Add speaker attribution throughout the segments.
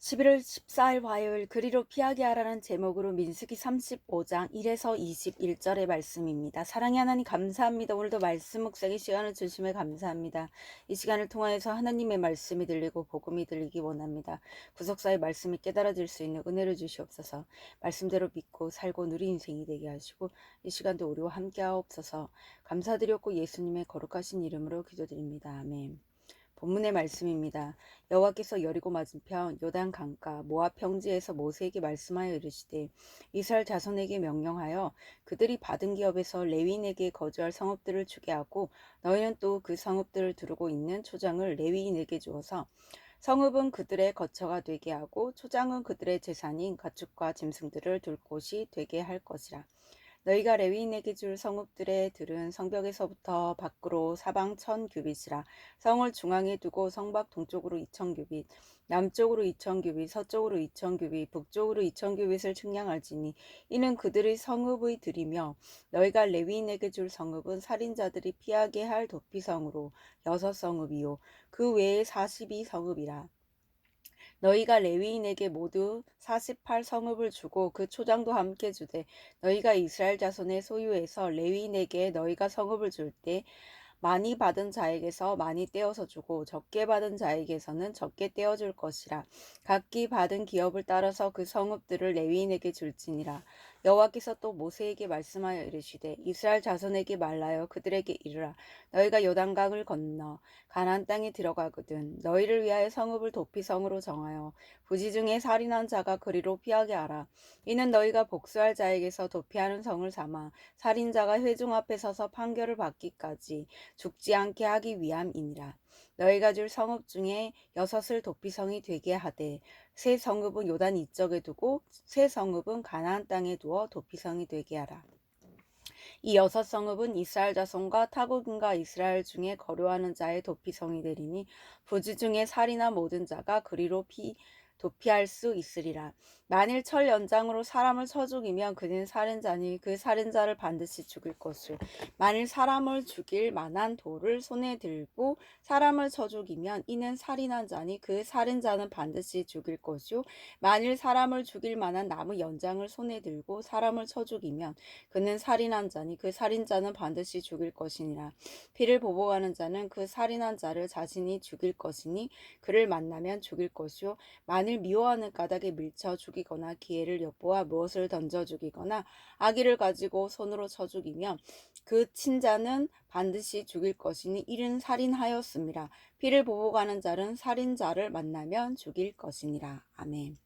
Speaker 1: 11월 14일 화요일 그리로 피하게 하라는 제목으로 민수기 35장 1에서 21절의 말씀입니다. 사랑의 하나님 감사합니다. 오늘도 말씀 묵상의 시간을 주심에 감사합니다. 이 시간을 통하여서 하나님의 말씀이 들리고 복음이 들리기 원합니다. 구속사의 말씀이 깨달아질 수 있는 은혜를 주시옵소서. 말씀대로 믿고 살고 누리 인생이 되게 하시고 이 시간도 우리와 함께 하옵소서. 감사드렸고 예수님의 거룩하신 이름으로 기도드립니다. 아멘. 본문의 말씀입니다. 여호와께서 여리고 맞은편 요단 강가 모압 평지에서 모세에게 말씀하여 이르시되 이스라엘 자손에게 명령하여 그들이 받은 기업에서 레위인에게 거주할 성읍들을 주게 하고 너희는 또 그 성읍들을 두르고 있는 초장을 레위인에게 주어서 성읍은 그들의 거처가 되게 하고 초장은 그들의 재산인 가축과 짐승들을 둘 곳이 되게 할 것이라. 너희가 레위인에게 줄 성읍들의 들은 성벽에서부터 밖으로 사방 1000규빗이라. 성을 중앙에 두고 성밖 동쪽으로 2000규빗, 남쪽으로 2000규빗, 서쪽으로 2000규빗, 북쪽으로 2000규빗을 측량할지니 이는 그들의 성읍의 들이며 너희가 레위인에게 줄 성읍은 살인자들이 피하게 할 도피성으로 6성읍이요 그 외에 42성읍이라. 너희가 레위인에게 모두 48성읍을 주고 그 초장도 함께 주되 너희가 이스라엘 자손의 소유에서 레위인에게 너희가 성읍을 줄 때 많이 받은 자에게서 많이 떼어서 주고 적게 받은 자에게서는 적게 떼어줄 것이라. 각기 받은 기업을 따라서 그 성읍들을 레위인에게 줄지니라. 여호와께서 또 모세에게 말씀하여 이르시되 이스라엘 자손에게 말하여 그들에게 이르라. 너희가 요단강을 건너 가나안 땅에 들어가거든 너희를 위하여 성읍을 도피성으로 정하여 부지 중에 살인한 자가 그리로 피하게 하라. 이는 너희가 복수할 자에게서 도피하는 성을 삼아 살인자가 회중 앞에 서서 판결을 받기까지 죽지 않게 하기 위함이니라. 너희가 줄 성읍 중에 6을 도피성이 되게 하되 세 성읍은 요단 이쪽에 두고 세 성읍은 가나안 땅에 두어 도피성이 되게 하라. 이 6성읍은 이스라엘 자손과 타국인과 이스라엘 중에 거류하는 자의 도피성이 되리니 부지 중에 살이나 모든 자가 그리로 도피할 수 있으리라. 만일 철 연장으로 사람을 쳐 죽이면 그는 살인자니 그 살인자를 반드시 죽일 것이요 만일 사람을 죽일 만한 돌을 손에 들고 사람을 쳐 죽이면 이는 살인한 자니 그 살인자는 반드시 죽일 것이요 만일 사람을 죽일 만한 나무 연장을 손에 들고 사람을 쳐 죽이면 그는 살인한 자니 그 살인자는 반드시 죽일 것이니라. 피를 보복하는 자는 그 살인한 자를 자신이 죽일 것이니 그를 만나면 죽일 것이요 만일 미워하는 까닭에 밀쳐 죽이거나 기회를 엿보아 무엇을 던져 죽이거나 아기를 가지고 손으로 쳐 죽이면 그 친자는 반드시 죽일 것이니 이는 살인하였음이라. 피를 보복하는 자는 살인자를 만나면 죽일 것이니라. 아멘.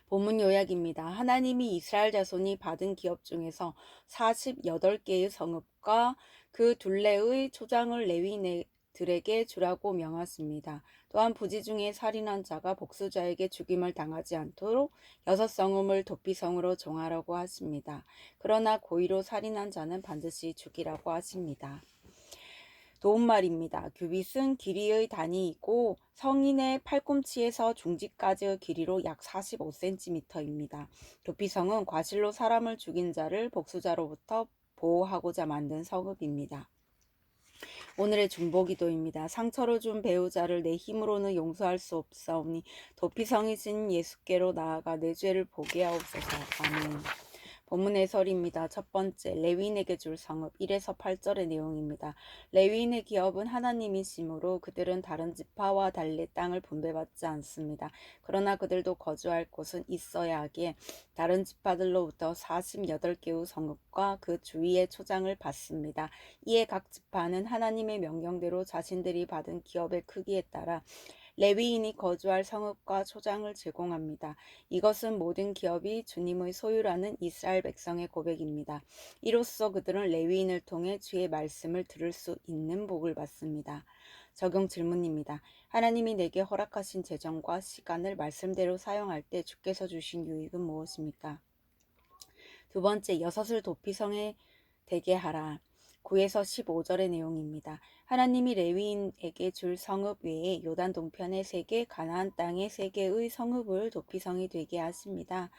Speaker 1: 본문 요약입니다. 하나님이 이스라엘 자손이 받은 기업 중에서 48개의 성읍과 그 둘레의 초장을 레위인들에게 주라고 명하십니다. 또한 부지 중에 살인한 자가 복수자에게 죽임을 당하지 않도록 6성읍을 도피성으로 정하라고 하십니다. 그러나 고의로 살인한 자는 반드시 죽이라고 하십니다. 도움말입니다. 규빗은 길이의 단위이고 성인의 팔꿈치에서 중지까지의 길이로 약 45cm입니다. 도피성은 과실로 사람을 죽인 자를 복수자로부터 보호하고자 만든 성읍입니다. 오늘의 중보기도입니다. 상처를 준 배우자를 내 힘으로는 용서할 수 없사오니 도피성이 진 예수께로 나아가 내 죄를 보게 하옵소서. 아멘. 본문 해설입니다. 첫 번째, 레위인에게 줄 성읍 1에서 8절의 내용입니다. 레위인의 기업은 하나님이시므로 그들은 다른 지파와 달리 땅을 분배받지 않습니다. 그러나 그들도 거주할 곳은 있어야 하기에 다른 지파들로부터 48개의 성읍과 그 주위의 초장을 받습니다. 이에 각 지파는 하나님의 명령대로 자신들이 받은 기업의 크기에 따라 레위인이 거주할 성읍과 초장을 제공합니다. 이것은 모든 기업이 주님의 소유라는 이스라엘 백성의 고백입니다. 이로써 그들은 레위인을 통해 주의 말씀을 들을 수 있는 복을 받습니다. 적용 질문입니다. 하나님이 내게 허락하신 재정과 시간을 말씀대로 사용할 때 주께서 주신 유익은 무엇입니까? 두 번째, 6을 도피성에 되게 하라. 9에서 15절의 내용입니다. 하나님이 레위인에게 줄 성읍 외에 요단 동편의 3개, 가나안 땅의 3개의 성읍을 도피성이 되게 하십니다.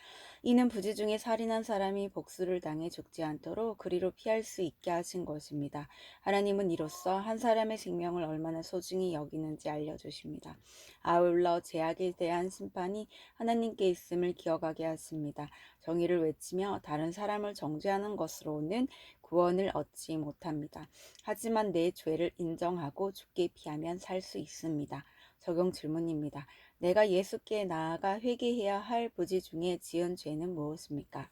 Speaker 1: 이는 부지 중에 살인한 사람이 복수를 당해 죽지 않도록 그리로 피할 수 있게 하신 것입니다. 하나님은 이로써 한 사람의 생명을 얼마나 소중히 여기는지 알려주십니다. 아울러 죄악에 대한 심판이 하나님께 있음을 기억하게 하십니다. 정의를 외치며 다른 사람을 정죄하는 것으로는 구원을 얻지 못합니다. 하지만 내 죄를 인정하고 죽게 피하면 살 수 있습니다. 적용 질문입니다. 내가 예수께 나아가 회개해야 할 부지 중에 지은 죄는 무엇입니까?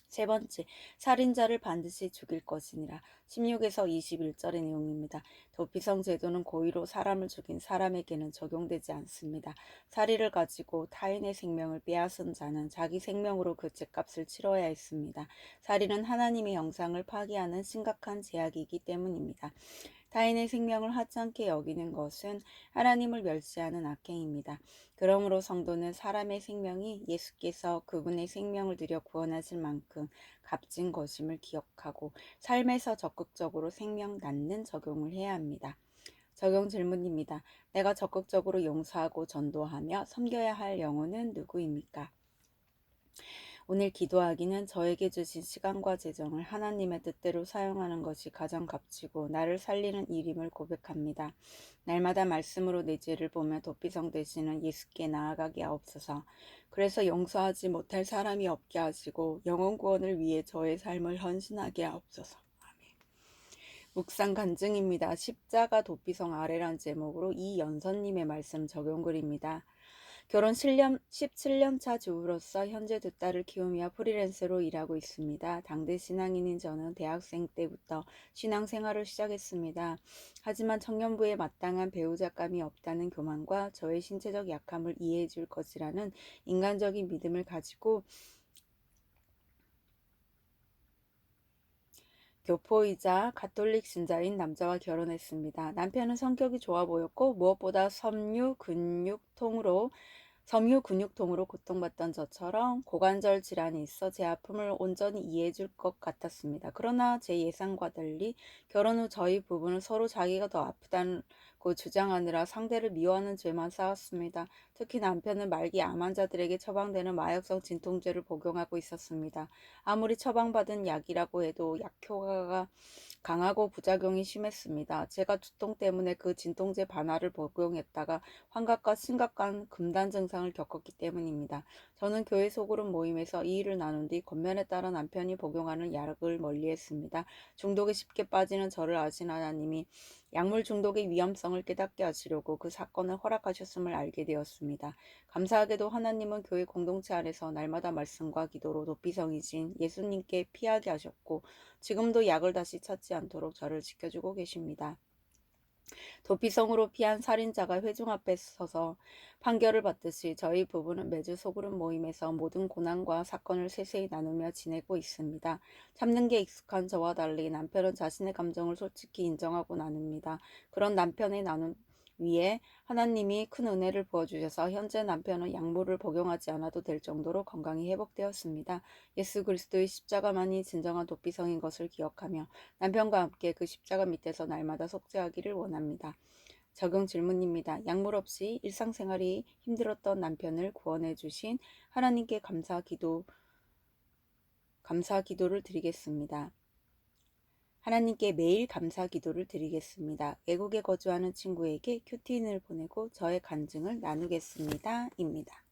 Speaker 1: 세 번째, 살인자를 반드시 죽일 것이니라. 16에서 21절의 내용입니다. 도피성 제도는 고의로 사람을 죽인 사람에게는 적용되지 않습니다. 살인을 가지고 타인의 생명을 빼앗은 자는 자기 생명으로 그 죄값을 치러야 했습니다. 살인은 하나님의 형상을 파괴하는 심각한 죄악이기 때문입니다. 타인의 생명을 하찮게 여기는 것은 하나님을 멸시하는 악행입니다. 그러므로 성도는 사람의 생명이 예수께서 그분의 생명을 들여 구원하실 만큼 값진 것임을 기억하고 삶에서 적극적으로 생명 낳는 적용을 해야 합니다. 적용 질문입니다. 내가 적극적으로 용서하고 전도하며 섬겨야 할 영혼은 누구입니까? 오늘 기도하기는 저에게 주신 시간과 재정을 하나님의 뜻대로 사용하는 것이 가장 값지고 나를 살리는 일임을 고백합니다. 날마다 말씀으로 내 죄를 보며 도피성 되시는 예수께 나아가게 하옵소서. 그래서 용서하지 못할 사람이 없게 하시고 영혼 구원을 위해 저의 삶을 헌신하게 하옵소서. 묵상 간증입니다. 십자가 도피성 아래란 제목으로 이연선님의 말씀 적용글입니다. 결혼 17년 차 주부로서 현재 2딸을 키우며 프리랜서로 일하고 있습니다. 당대 신앙인인 저는 대학생 때부터 신앙생활을 시작했습니다. 하지만 청년부에 마땅한 배우자감이 없다는 교만과 저의 신체적 약함을 이해해 줄 것이라는 인간적인 믿음을 가지고 교포이자 가톨릭 신자인 남자와 결혼했습니다. 남편은 성격이 좋아 보였고 무엇보다 섬유 근육통으로 고통받던 저처럼 고관절 질환이 있어 제 아픔을 온전히 이해해 줄 것 같았습니다. 그러나 제 예상과 달리 결혼 후 저희 부부는 서로 자기가 더 아프다고 주장하느라 상대를 미워하는 죄만 쌓았습니다. 특히 남편은 말기 암 환자들에게 처방되는 마약성 진통제를 복용하고 있었습니다. 아무리 처방받은 약이라고 해도 약효과가 강하고 부작용이 심했습니다. 제가 두통 때문에 그 진통제 반알을 복용했다가 환각과 심각한 금단 증상을 겪었기 때문입니다. 저는 교회 소그룹 모임에서 이 일을 나눈 뒤 권면에 따라 남편이 복용하는 약을 멀리했습니다. 중독에 쉽게 빠지는 저를 아신 하나님이 약물 중독의 위험성을 깨닫게 하시려고 그 사건을 허락하셨음을 알게 되었습니다. 감사하게도 하나님은 교회 공동체 안에서 날마다 말씀과 기도로 도피성이신 예수님께 피하게 하셨고 지금도 약을 다시 찾지 않도록 저를 지켜주고 계십니다. 도피성으로 피한 살인자가 회중 앞에 서서 판결을 받듯이 저희 부부는 매주 소그룹 모임에서 모든 고난과 사건을 세세히 나누며 지내고 있습니다. 참는 게 익숙한 저와 달리 남편은 자신의 감정을 솔직히 인정하고 나눕니다. 그런 남편의 나눔 위에 하나님이 큰 은혜를 부어주셔서 현재 남편은 약물을 복용하지 않아도 될 정도로 건강이 회복되었습니다. 예수 그리스도의 십자가만이 진정한 도피성인 것을 기억하며 남편과 함께 그 십자가 밑에서 날마다 속죄하기를 원합니다. 적용 질문입니다. 약물 없이 일상생활이 힘들었던 남편을 구원해 주신 하나님께 감사 기도를 드리겠습니다. 하나님께 매일 감사 기도를 드리겠습니다. 외국에 거주하는 친구에게 큐티인을 보내고 저의 간증을 나누겠습니다. 입니다.